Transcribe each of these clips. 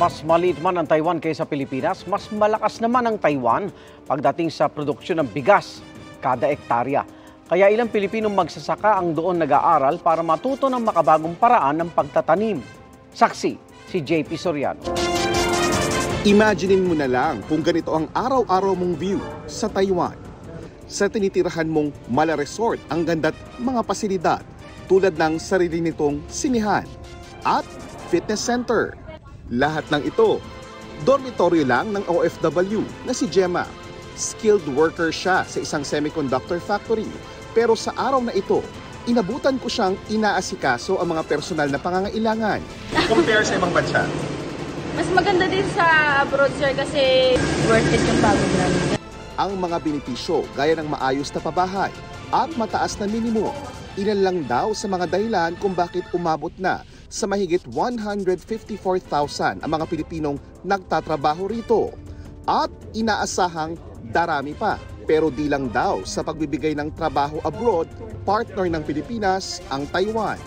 Mas maliit man ang Taiwan kaysa Pilipinas, mas malakas naman ang Taiwan pagdating sa produksyon ng bigas kada ektarya. Kaya ilang Pilipinong magsasaka ang doon nag-aaral para matuto ng makabagong paraan ng pagtatanim. Saksi si JP Soriano. Imaginin mo na lang kung ganito ang araw-araw mong view sa Taiwan. Sa tinitirahan mong mala resort ang ganda't mga pasilidad tulad ng sarili nitong sinihan at fitness center. Lahat ng ito, dormitoryo lang ng OFW na si Gemma. Skilled worker siya sa isang semiconductor factory. Pero sa araw na ito, inabutan ko siyang inaasikaso ang mga personal na pangangailangan. Compare sa ibang bansa. Mas maganda din sa abroad, sir, kasi worth it yung pagod namin. Ang mga benepisyo gaya ng maayos na pabahay at mataas na minimum, ilan lang daw sa mga dahilan kung bakit umabot na sa mahigit 154,000 ang mga Pilipinong nagtatrabaho rito. At inaasahang darami pa. Pero di lang daw sa pagbibigay ng trabaho abroad, partner ng Pilipinas ang Taiwan.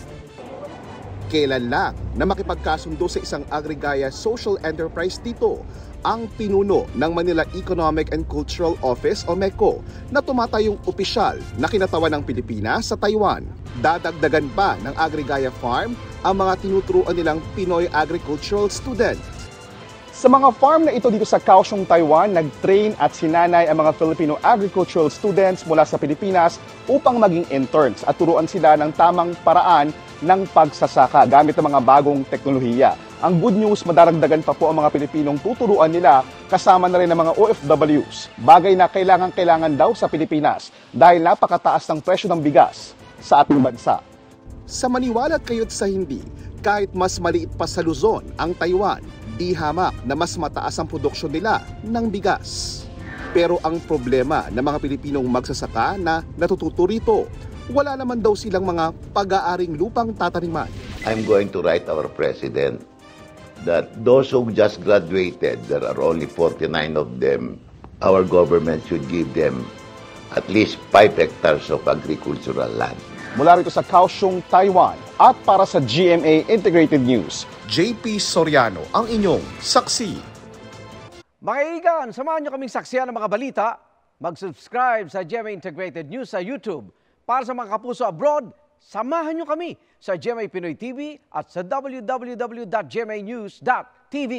Kailan lang na makipagkasundo sa isang agrigaya social enterprise dito ang pinuno ng Manila Economic and Cultural Office o MECO na tumatayong opisyal na kinatawan ng Pilipinas sa Taiwan. Dadagdagan pa ng agrigaya farm ang mga tinuturuan nilang Pinoy agricultural student. Sa mga farm na ito dito sa Kaohsiung, Taiwan, nag-train at sinanay ang mga Filipino agricultural students mula sa Pilipinas upang maging interns at turuan sila ng tamang paraan ng pagsasaka gamit ang mga bagong teknolohiya. Ang good news, madaragdagan pa po ang mga Pilipinong tuturuan nila kasama na rin ang mga OFWs. Bagay na kailangan daw sa Pilipinas dahil napakataas ng presyo ng bigas sa ating bansa. Sa maniwala't kayo't sa hindi, kahit mas maliit pa sa Luzon ang Taiwan, di hamak na mas mataas ang produksyon nila ng bigas. Pero ang problema ng mga Pilipinong magsasaka na natututo rito, wala naman daw silang mga pag-aaring lupang tataniman. I'm going to write our president that those who just graduated, there are only 49 of them, our government should give them at least 5 hectares of agricultural land. Mula rito sa Kaohsiung, Taiwan, at para sa GMA Integrated News, JP Soriano ang inyong saksi. Mga kaibigan, samahan nyo kaming saksiyan ng mga balita. Mag-subscribe sa GMA Integrated News sa YouTube. Para sa mga kapuso abroad, samahan nyo kami sa GMA Pinoy TV at sa www.gmanews.tv.